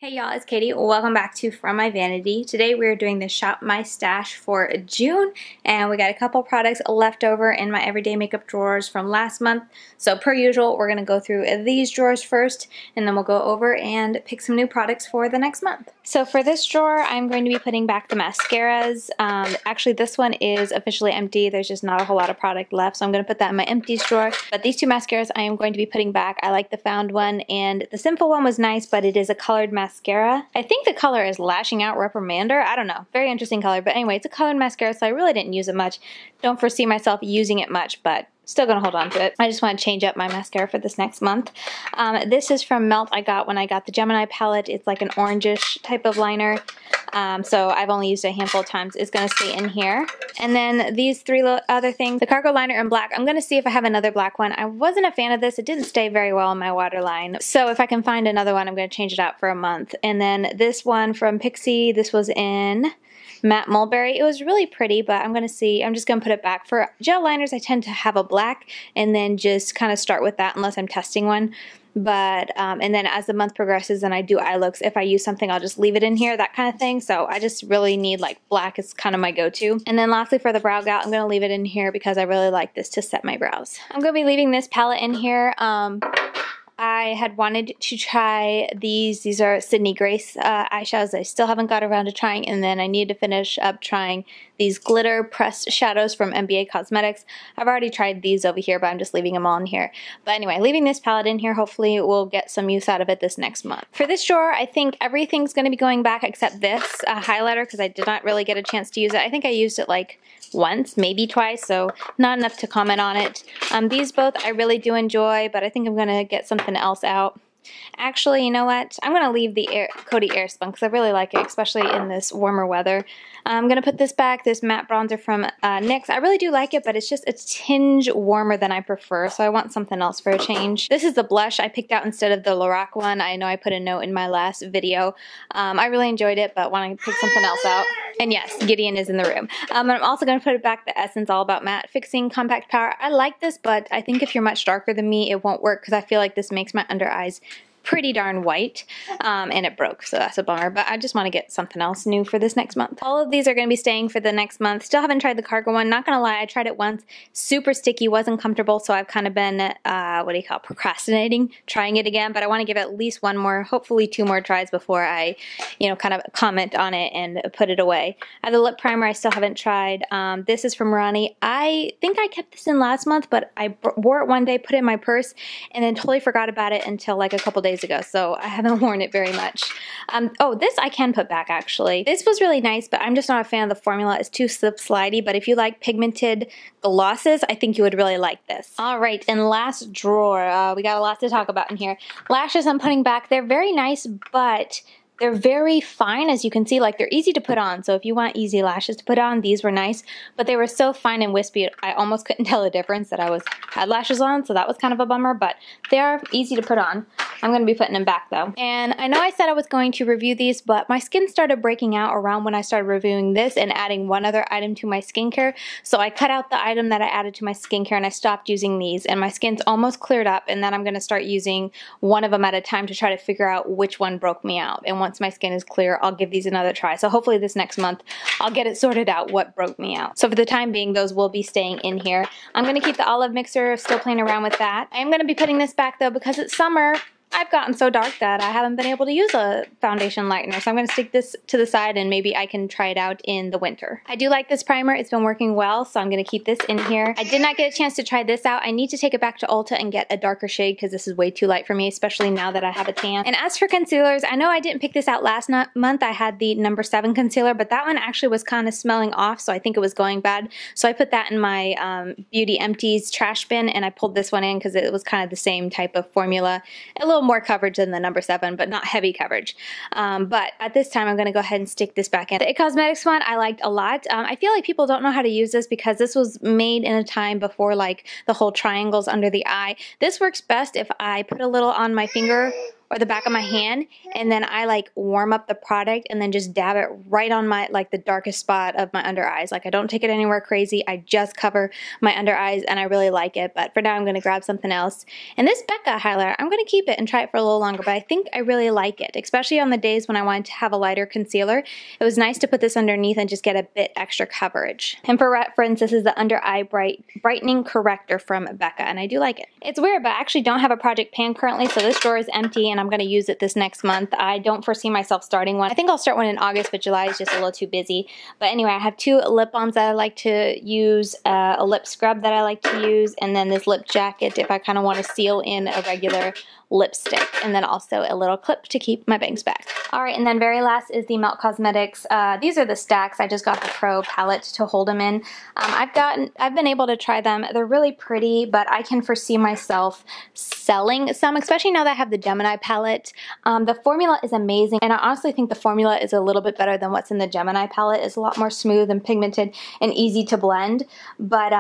Hey y'all, it's Katie. Welcome back to From My Vanity. Today we're doing the Shop My Stash for June, and we got a couple products left over in my everyday makeup drawers from last month. So per usual, we're going to go through these drawers first, and then we'll go over and pick some new products for the next month. So for this drawer, I'm going to be putting back the mascaras. Actually, this one is officially empty. There's just not a whole lot of product left, so I'm going to put that in my empties drawer. But these two mascaras I am going to be putting back. I like the Found one, and the Simple one was nice, but it is a colored mascara. I think the color is Lashing Out Reprimander. I don't know. Very interesting color. But anyway, it's a colored mascara, so I really didn't use it much. Don't foresee myself using it much, but still going to hold on to it. I just want to change up my mascara for this next month. This is from Melt. I got when I got the Gemini palette. It's like an orangish type of liner. So I've only used it a handful of times. It's going to stay in here. And then these three other things. The Cargo Liner in black. I'm going to see if I have another black one. I wasn't a fan of this. It didn't stay very well in my waterline. So if I can find another one, I'm going to change it out for a month. And then this one from Pixi. This was in Matte Mulberry. It was really pretty, but I'm going to see. I'm just going to put it back. For gel liners, I tend to have a black and then just kind of start with that unless I'm testing one. But, and then as the month progresses and I do eye looks, if I use something, I'll just leave it in here, that kind of thing. So I just really need, like, black is kind of my go-to. And then lastly, for the brow gel, I'm going to leave it in here because I really like this to set my brows. I'm going to be leaving this palette in here. I had wanted to try these. These are Sydney Grace eyeshadows I still haven't got around to trying, and then I need to finish up trying these glitter pressed shadows from MBA Cosmetics. I've already tried these over here, but I'm just leaving them all in here. But anyway, leaving this palette in here, hopefully we'll get some use out of it this next month. For this drawer, I think everything's going to be going back except this highlighter because I did not really get a chance to use it. I think I used it like once, maybe twice, so not enough to comment on it. These both I really do enjoy, but I think I'm going to get something else out. Actually, you know what? I'm going to leave the Coty Airspun because I really like it, especially in this warmer weather. I'm going to put this back, this matte bronzer from NYX. I really do like it, but it's just a tinge warmer than I prefer, so I want something else for a change. This is the blush I picked out instead of the Lorac one. I know I put a note in my last video. I really enjoyed it, but want to pick something else out. And yes, Gideon is in the room. I'm also going to put it back, the Essence All About Matte Fixing Compact Powder. I like this, but I think if you're much darker than me, it won't work because I feel like this makes my under eyes pretty darn white, and it broke, so that's a bummer, but I just want to get something else new for this next month. All of these are going to be staying for the next month. Still haven't tried the Cargo one. Not going to lie, I tried it once. Super sticky, wasn't comfortable, so I've kind of been, procrastinating trying it again, but I want to give it at least one more, hopefully two more tries before I, kind of comment on it and put it away. I have the lip primer I still haven't tried. This is from Rani. I think I kept this in last month, but I wore it one day, put it in my purse, and then totally forgot about it until like a couple days ago, so I haven't worn it very much. Oh, this I can put back actually. This was really nice, but I'm just not a fan of the formula. It's too slip slidey, but if you like pigmented glosses, I think you would really like this. Alright, and last drawer. We got a lot to talk about in here. Lashes I'm putting back. They're very nice, but they're very fine, as you can see. Like, they're easy to put on, so if you want easy lashes to put on, these were nice, but they were so fine and wispy, I almost couldn't tell the difference that I had lashes on, so that was kind of a bummer, but they are easy to put on. I'm going to be putting them back, though. And I know I said I was going to review these, but my skin started breaking out around when I started reviewing this and adding one other item to my skincare, so I cut out the item that I added to my skincare, and I stopped using these, and my skin's almost cleared up, and then I'm going to start using one of them at a time to try to figure out which one broke me out. And once my skin is clear, I'll give these another try. So hopefully this next month, I'll get it sorted out what broke me out. So for the time being, those will be staying in here. I'm going to keep the olive mixer, still playing around with that. I am going to be putting this back though because it's summer. I've gotten so dark that I haven't been able to use a foundation lightener, so I'm going to stick this to the side and maybe I can try it out in the winter. I do like this primer. It's been working well, so I'm going to keep this in here. I did not get a chance to try this out. I need to take it back to Ulta and get a darker shade because this is way too light for me, especially now that I have a tan. And as for concealers, I know I didn't pick this out last month. I had the No. 7 concealer, but that one actually was kind of smelling off, so I think it was going bad. So I put that in my Beauty Empties trash bin, and I pulled this one in because it was kind of the same type of formula. A little more coverage than the No. 7, but not heavy coverage. But at this time, I'm going to go ahead and stick this back in. The It Cosmetics one I liked a lot. I feel like people don't know how to use this because this was made in a time before like the whole triangles under the eye. This works best if I put a little on my finger or the back of my hand, and then I like warm up the product and then just dab it right on my, like the darkest spot of my under eyes. Like I don't take it anywhere crazy. I just cover my under eyes and I really like it. But for now I'm going to grab something else. And this Becca highlighter, I'm going to keep it and try it for a little longer, but I think I really like it, especially on the days when I wanted to have a lighter concealer. It was nice to put this underneath and just get a bit extra coverage. And for reference, this is the Under Eye Brightening Corrector from Becca, and I do like it. It's weird, but I actually don't have a project pan currently, so this drawer is empty and I'm going to use it this next month. I don't foresee myself starting one. I think I'll start one in August, but July is just a little too busy. But anyway, I have 2 lip balms that I like to use, a lip scrub that I like to use, and then this lip jacket if I kind of want to seal in a regular lipstick, and then also a little clip to keep my bangs back. Alright, and then very last is the Melt Cosmetics. These are the stacks. I just got the Pro palette to hold them in. I've been able to try them. They're really pretty, but I can foresee myself selling some, especially now that I have the Gemini palette. The formula is amazing, and I honestly think the formula is a little bit better than what's in the Gemini palette. It's a lot more smooth and pigmented and easy to blend, but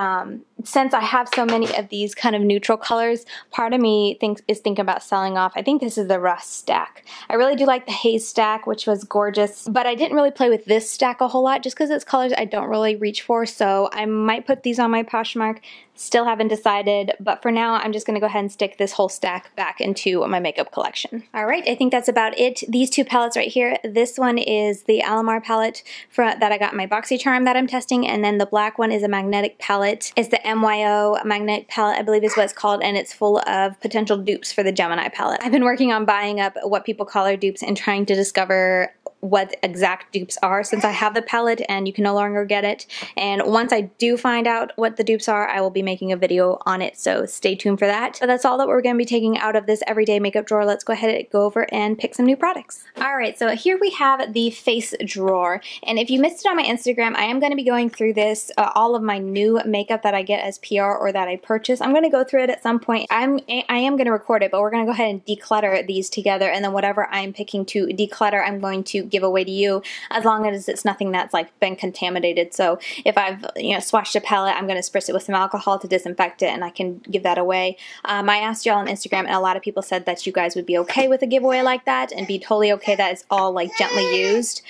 since I have so many of these kind of neutral colors, part of me is thinking about selling off. I think this is the Rust stack. I really do like the Haze stack, which was gorgeous, but I didn't really play with this stack a whole lot just because it's colors I don't really reach for, so I might put these on my Poshmark. Still haven't decided, but for now I'm just going to go ahead and stick this whole stack back into my makeup collection. Alright, I think that's about it. These 2 palettes right here, this one is the Alamar palette that I got in my BoxyCharm that I'm testing, and then the black one is a magnetic palette. It's the MYO Magnetic Palette, I believe is what it's called, and it's full of potential dupes for the Gemini palette. I've been working on buying up what people call our dupes and trying to discover what exact dupes are since I have the palette and you can no longer get it. And once I do find out what the dupes are, I will be making a video on it, so stay tuned for that. But that's all that we're going to be taking out of this everyday makeup drawer. Let's go ahead and go over and pick some new products. Alright, so here we have the face drawer, and if you missed it on my Instagram, I am going to be going through this, all of my new makeup that I get as PR or that I purchase. I'm going to go through it at some point. I am going to record it, but we're going to go ahead and declutter these together, and then whatever I'm picking to declutter, I'm going to give away to you, as long as it's nothing that's like been contaminated. So if I've swatched a palette, I'm going to spritz it with some alcohol to disinfect it, and I can give that away. I asked y'all on Instagram, and a lot of people said that you guys would be okay with a giveaway like that and be totally okay that it's all like gently used.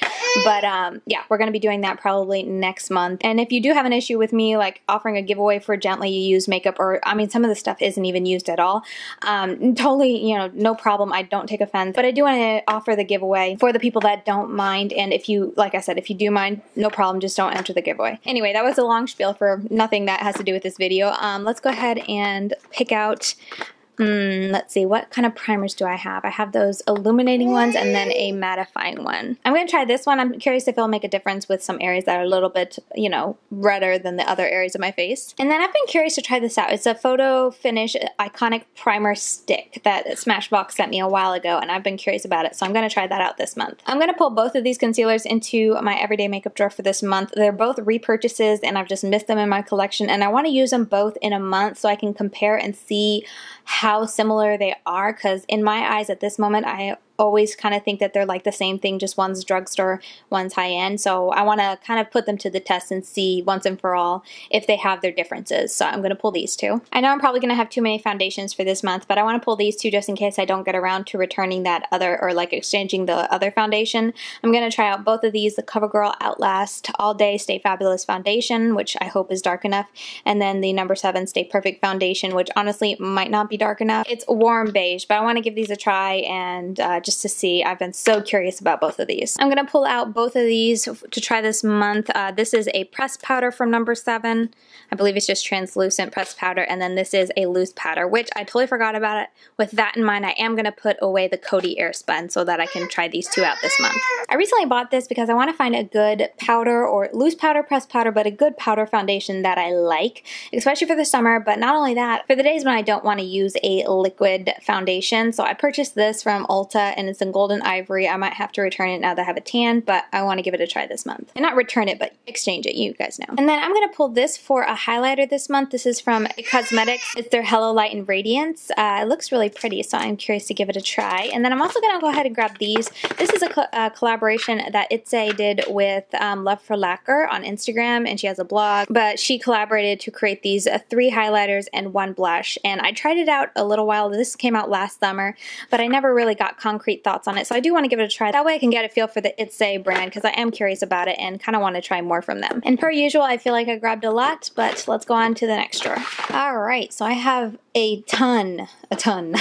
But yeah, we're going to be doing that probably next month. And if you do have an issue with me like offering a giveaway for gently used makeup, or I mean some of the stuff isn't even used at all, totally, no problem. I don't take offense, but I do want to offer the giveaway for the people that don't mind. And if you, like I said, if you do mind, no problem, just don't enter the giveaway. Anyway, that was a long spiel for nothing that has to do with this video. Let's go ahead and pick out let's see, what kind of primers do I have? I have those illuminating ones and then a mattifying one. I'm going to try this one. I'm curious if it'll make a difference with some areas that are a little bit, redder than the other areas of my face. And then I've been curious to try this out. It's a Photo Finish Iconic Primer Stick that Smashbox sent me a while ago, and I've been curious about it, so I'm going to try that out this month. I'm going to pull both of these concealers into my everyday makeup drawer for this month. They're both repurchases, and I've just missed them in my collection, and I want to use them both in a month so I can compare and see how similar they are, because in my eyes at this moment I always kind of think that they're like the same thing, just one's drugstore, one's high-end. So I want to kind of put them to the test and see once and for all if they have their differences. So I'm going to pull these 2. I know I'm probably going to have too many foundations for this month, but I want to pull these 2 just in case I don't get around to returning that other, or like exchanging the other foundation. I'm going to try out both of these, the Covergirl Outlast All Day Stay Fabulous Foundation, which I hope is dark enough, and then the number 7 Stay Perfect Foundation, which honestly might not be dark enough. It's warm beige, but I want to give these a try and just to see. I've been so curious about both of these. I'm going to pull out both of these to try this month. This is a pressed powder from number 7. I believe it's just translucent pressed powder, and then this is a loose powder, which I totally forgot about it. With that in mind, I am going to put away the Coty Airspun so that I can try these 2 out this month. I recently bought this because I want to find a good powder, or loose powder, pressed powder, but a good powder foundation that I like, especially for the summer. But not only that, for the days when I don't want to use a liquid foundation. So I purchased this from Ulta, and it's in Golden Ivory. I might have to return it now that I have a tan, but I want to give it a try this month. And not return it, but exchange it, you guys know. And then I'm going to pull this for a highlighter this month. This is from Cosmetics. It's their Hello Light and Radiance. It looks really pretty, so I'm curious to give it a try. And then I'm also going to go ahead and grab these. This is a collaboration collaboration that Itze did with Love for Lacquer on Instagram, and she has a blog, but she collaborated to create these 3 highlighters and 1 blush, and I tried it out a little while. This came out last summer, but I never really got concrete thoughts on it, so I do want to give it a try. That way I can get a feel for the Itze brand, because I am curious about it and kind of want to try more from them. And per usual, I feel like I grabbed a lot, but let's go on to the next drawer. Alright, so I have a ton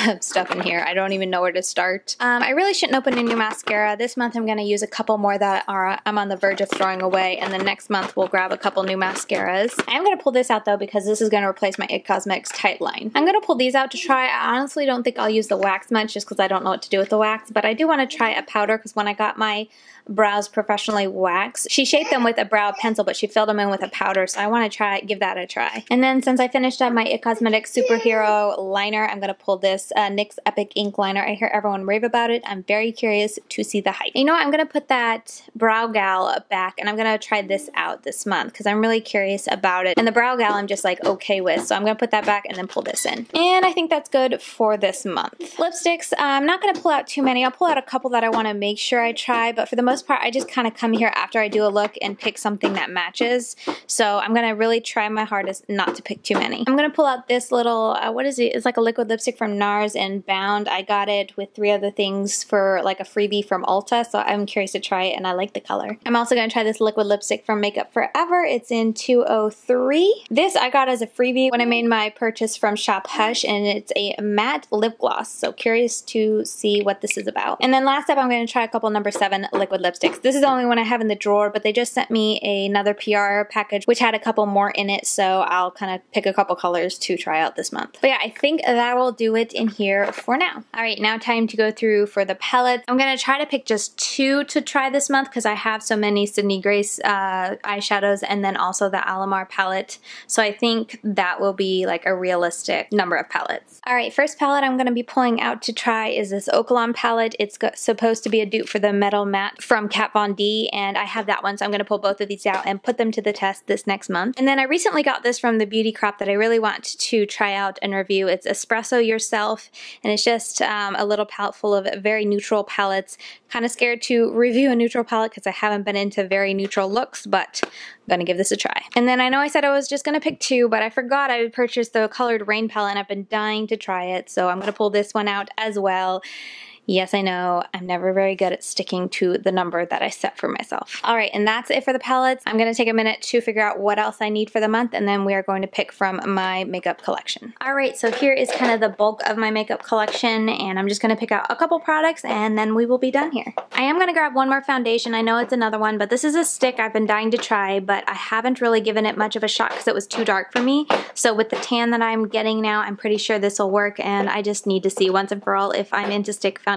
of stuff in here. I don't even know where to start. I really shouldn't open a new mascara. This month I'm going to use a couple more that I'm on the verge of throwing away, and then next month we'll grab a couple new mascaras. I am going to pull this out though, because this is going to replace my IT Cosmetics Tight Line. I'm going to pull these out to try. I honestly don't think I'll use the wax much, just because I don't know what to do with the wax, but I do want to try a powder, because when I got my brows professionally waxed, she shaped them with a brow pencil, but she filled them in with a powder, so I want to give that a try. And then since I finished up my IT Cosmetics Superhero liner, I'm going to pull this NYX Epic Ink Liner. I hear everyone rave about it. I'm very curious to see the hype. You know what? I'm going to put that Brow Gal back, and I'm going to try this out this month, because I'm really curious about it. And the Brow Gal I'm just like okay with, so I'm going to put that back and then pull this in. And I think that's good for this month. Lipsticks, I'm not going to pull out too many. I'll pull out a couple that I want to make sure I try, but for the most part, I just kind of come here after I do a look and pick something that matches. So I'm going to really try my hardest not to pick too many. I'm going to pull out this little, what is it? It's like a liquid lipstick from NARS and Bound. I got it with 3 other things for like a freebie from Ulta, so I'm curious to try it, and I like the color. I'm also going to try this liquid lipstick from Makeup Forever. It's in 203. This I got as a freebie when I made my purchase from Shop Hush, and it's a matte lip gloss, so curious to see what this is about. And then last up, I'm going to try a couple number 7 liquid lipsticks. This is the only one I have in the drawer, but they just sent me another PR package which had a couple more in it, so I'll kind of pick a couple colors to try out this month. But yeah, I think that will do it in here for now. Alright, now time to go through for the palettes. I'm going to try to pick just 2 to try this month, because I have so many Sydney Grace eyeshadows, and then also the Alamar palette, so I think that will be like a realistic number of palettes. Alright, first palette I'm going to be pulling out to try is this Okalon palette. It's supposed to be a dupe for the Metal Matte from Kat Von D, and I have that one, so I'm going to pull both of these out and put them to the test this next month. And then I recently got this from the Beauty Crop that I really want to try out and review. It's Espresso Yourself, and it's just a little palette full of very neutral palettes. Kind of scared to review a neutral palette because I haven't been into very neutral looks, but I'm gonna give this a try. And then I know I said I was just gonna pick 2, but I forgot I purchased the Colored Rain palette, and I've been dying to try it, so I'm gonna pull this one out as well. Yes, I know, I'm never very good at sticking to the number that I set for myself. Alright, and that's it for the palettes. I'm going to take a minute to figure out what else I need for the month, and then we are going to pick from my makeup collection. Alright, so here is kind of the bulk of my makeup collection, and I'm just going to pick out a couple products, and then we will be done here. I am going to grab one more foundation. I know it's another one, but this is a stick I've been dying to try, but I haven't really given it much of a shot because it was too dark for me. So with the tan that I'm getting now, I'm pretty sure this will work, and I just need to see once and for all if I'm into stick foundations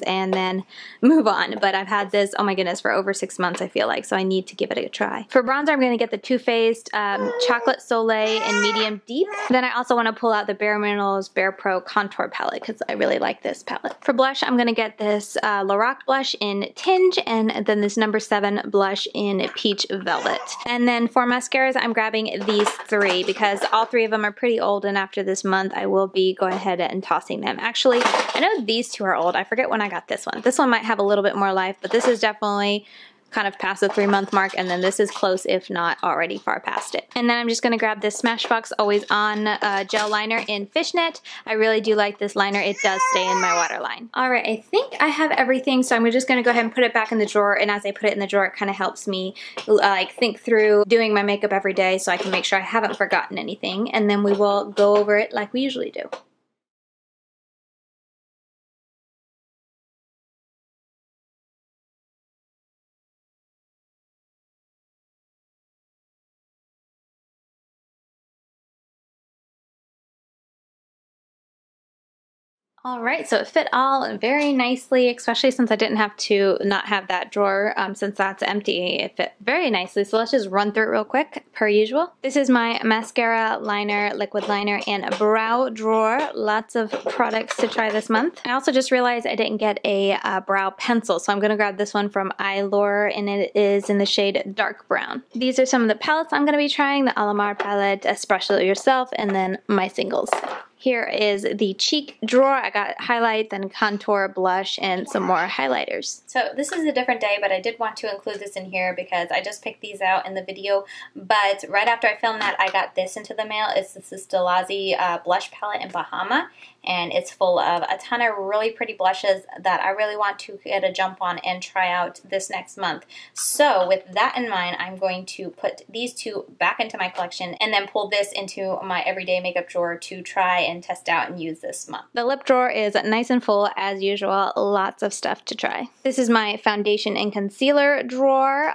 and then move on. But I've had this, oh my goodness, for over 6 months I feel like, so I need to give it a try. For bronzer, I'm going to get the Too Faced Chocolate Soleil in Medium Deep. Then I also want to pull out the Bare Minerals Bare Pro Contour Palette because I really like this palette. For blush, I'm going to get this Lorac blush in Tinge, and then this number 7 blush in Peach Velvet. And then for mascaras, I'm grabbing these 3 because all 3 of them are pretty old, and after this month I will be going ahead and tossing them. Actually, I know these 2 are old. I forget when I got this one. This one might have a little bit more life, but this is definitely kind of past the 3-month mark, and then this is close, if not already far past it. And then I'm just going to grab this Smashbox Always On gel liner in Fishnet. I really do like this liner. It does stay in my waterline. Alright, I think I have everything, so I'm just going to go ahead and put it back in the drawer, and as I put it in the drawer, it kind of helps me like think through doing my makeup every day so I can make sure I haven't forgotten anything, and then we will go over it like we usually do. Alright, so it fit all very nicely, especially since I didn't have to not have that drawer since that's empty. It fit very nicely, so let's just run through it real quick, per usual. This is my mascara, liner, liquid liner, and brow drawer. Lots of products to try this month. I also just realized I didn't get a brow pencil, so I'm going to grab this one from Eyelure, and it is in the shade Dark Brown. These are some of the palettes I'm going to be trying, the Alamar palette, Espresso Yourself, and then my singles Here is the cheek drawer. I got highlights and contour, blush, and some more highlighters. So this is a different day, but I did want to include this in here because I just picked these out in the video. But right after I filmed that, I got this into the mail. It's the Stilazi blush palette in Bahama. And it's full of a ton of really pretty blushes that I really want to get a jump on and try out this next month. So with that in mind, I'm going to put these two back into my collection and then pull this into my everyday makeup drawer to try and test out and use this month. The lip drawer is nice and full as usual. Lots of stuff to try. This is my foundation and concealer drawer.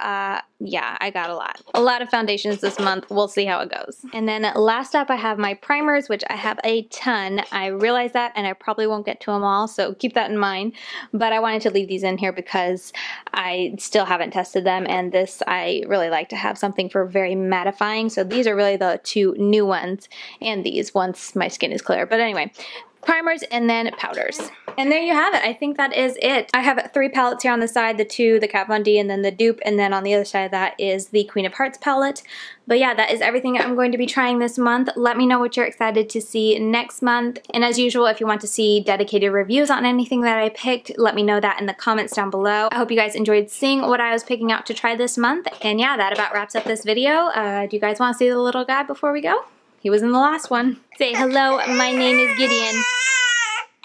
Yeah, I got a lot of foundations this month. We'll see how it goes. And then last up I have my primers, which I have a ton. I realize that, and I probably won't get to them all, so keep that in mind. But I wanted to leave these in here because I still haven't tested them, and this I really like to have something for very mattifying. So these are really the two new ones, and these once my skin is clear. But anyway, primers and then powders. And there you have it. I think that is it. I have 3 palettes here on the side, the Kaplan and then the dupe, and then on the other side of that is the Queen of Hearts palette. But yeah, that is everything I'm going to be trying this month. Let me know what you're excited to see next month. And as usual, if you want to see dedicated reviews on anything that I picked, let me know that in the comments down below. I hope you guys enjoyed seeing what I was picking out to try this month. And yeah, that about wraps up this video. Do you guys want to see the little guy before we go? He was in the last one. Say hello, my name is Gideon.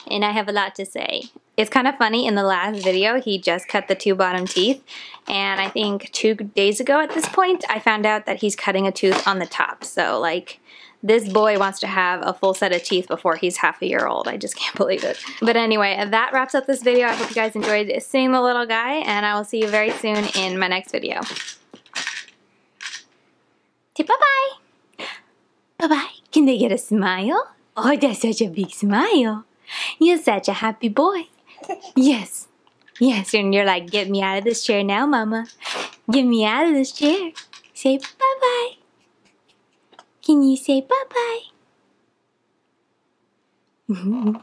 And I have a lot to say. It's kind of funny, in the last video, he just cut the 2 bottom teeth. And I think 2 days ago at this point, I found out that he's cutting a tooth on the top. So, like, this boy wants to have a full set of teeth before he's half a year old. I just can't believe it. But anyway, that wraps up this video. I hope you guys enjoyed seeing the little guy. And I will see you very soon in my next video. Say bye-bye. Bye-bye. Can they get a smile? Oh, that's such a big smile. You're such a happy boy. Yes. Yes, and you're like, get me out of this chair now, Mama. Get me out of this chair. Say bye-bye. Can you say bye-bye?